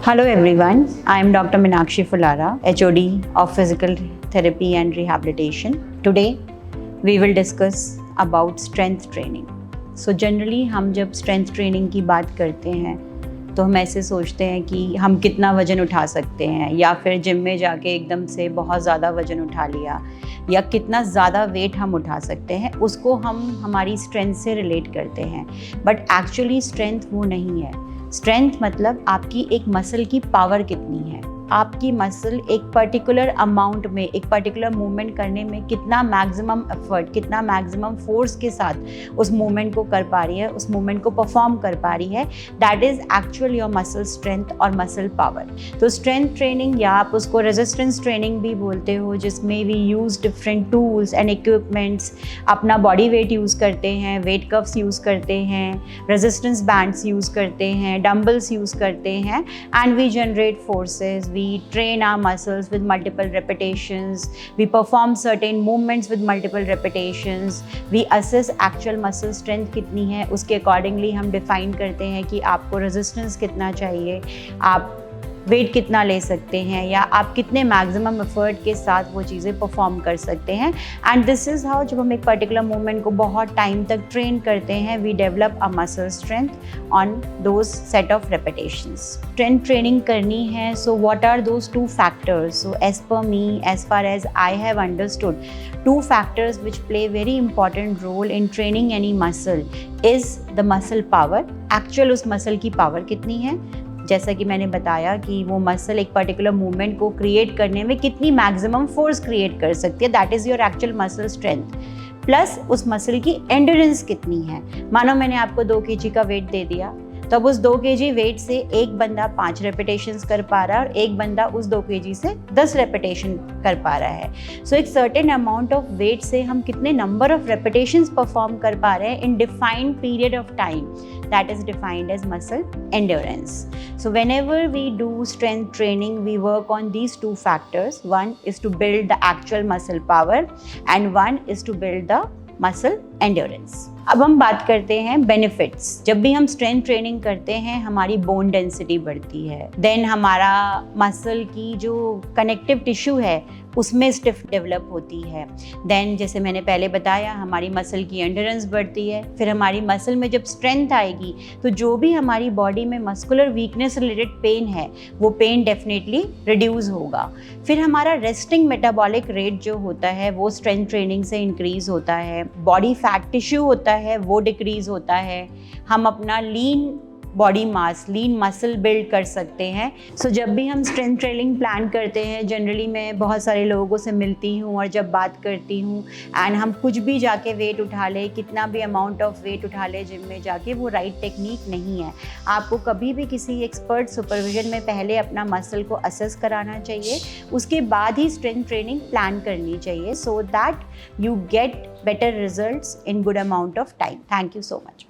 Hello everyone, I am Dr. Meenakshi Fulara, HOD of Physical Therapy and Rehabilitation. Today we will discuss about strength training. So generally हम जब strength training की बात करते हैं तो हम ऐसे सोचते हैं कि हम कितना वज़न उठा सकते हैं या फिर जिम में जाके एकदम से बहुत ज़्यादा वज़न उठा लिया या कितना ज़्यादा वेट हम उठा सकते हैं, उसको हम हमारी स्ट्रेंथ से रिलेट करते हैं। बट एक्चुअली स्ट्रेंथ वो नहीं है। स्ट्रेंथ मतलब आपकी एक मसल की पावर कितनी है, आपकी मसल एक पर्टिकुलर अमाउंट में एक पर्टिकुलर मूवमेंट करने में कितना मैक्सिमम एफर्ट, कितना मैक्सिमम फोर्स के साथ उस मूवमेंट को कर पा रही है, उस मूवमेंट को परफॉर्म कर पा रही है। That is actual your muscle strength और मसल पावर। तो स्ट्रेंथ ट्रेनिंग या आप उसको रेजिस्टेंस ट्रेनिंग भी बोलते हो, जिसमें we use different tools and equipments. अपना बॉडी वेट यूज़ करते हैं, वेट कफ्स यूज़ करते हैं, रेजिस्टेंस बैंड्स यूज़ करते हैं, डम्बल्स यूज़ करते हैं and we generate forces. We train our muscles with multiple repetitions. We perform certain movements with multiple repetitions. We assess actual muscle strength कितनी है, उसके accordingly हम define करते हैं कि आपको resistance कितना चाहिए, आप वेट कितना ले सकते हैं या आप कितने मैक्सिमम एफर्ट के साथ वो चीज़ें परफॉर्म कर सकते हैं। एंड दिस इज़ हाउ, जब हम एक पर्टिकुलर मूवमेंट को बहुत टाइम तक ट्रेन करते हैं, we develop a muscle strength on those set of repetitions. Strength training करनी है, so what are those two factors? So as per me, as far as I have understood, two factors which play very important role in training any muscle is the muscle power. Actual उस muscle की power कितनी है, जैसा कि मैंने बताया कि वो मसल एक पर्टिकुलर मूवमेंट को क्रिएट करने में कितनी मैक्सिमम फोर्स क्रिएट कर सकती है, that is your actual muscle strength. Plus उस मसल की एंड्योरेंस कितनी है। मानो मैंने आपको 2 kg का वेट दे दिया, तब उस 2 kg वेट से एक बंदा 5 रेपिटेशंस कर पा रहा है और एक बंदा उस 2 kg से 10 रेपिटेशन कर पा रहा है। सो एक सर्टेन अमाउंट ऑफ वेट से हम कितने नंबर ऑफ रेपिटेशंस परफॉर्म कर पा रहे हैं in defined period of time, that is defined as muscle endurance. So whenever we do strength training, we work on these 2 factors. One is to build the actual muscle power and one is to build the muscle endurance. अब हम बात करते हैं benefits. जब भी हम strength training करते हैं, हमारी बोन डेंसिटी बढ़ती है, देन हमारा मसल की जो कनेक्टिव टिश्यू है उसमें स्टिफ डेवलप होती है, देन जैसे मैंने पहले बताया हमारी मसल की एंड्योरेंस बढ़ती है। फिर हमारी मसल में जब स्ट्रेंथ आएगी तो जो भी हमारी बॉडी में मस्कुलर वीकनेस रिलेटेड पेन है, वो पेन डेफिनेटली रिड्यूस होगा। फिर हमारा रेस्टिंग मेटाबॉलिक रेट जो होता है वो स्ट्रेंथ ट्रेनिंग से इंक्रीज होता है। बॉडी फैट टिश्यू होता है वो डिक्रीज होता है। हम अपना lean body mass, lean muscle build कर सकते हैं। सो जब भी हम स्ट्रेंथ ट्रेनिंग प्लान करते हैं, जनरली मैं बहुत सारे लोगों से मिलती हूँ और जब बात करती हूँ एंड हम कुछ भी जाके वेट उठा ले, कितना भी अमाउंट ऑफ वेट उठा ले जिम में जाके, वो राइट टेक्निक नहीं है। आपको कभी भी किसी एक्सपर्ट सुपरविजन में पहले अपना मसल को असेस कराना चाहिए, उसके बाद ही स्ट्रेंथ ट्रेनिंग प्लान करनी चाहिए, so that you get better results in good amount of time. Thank you so much.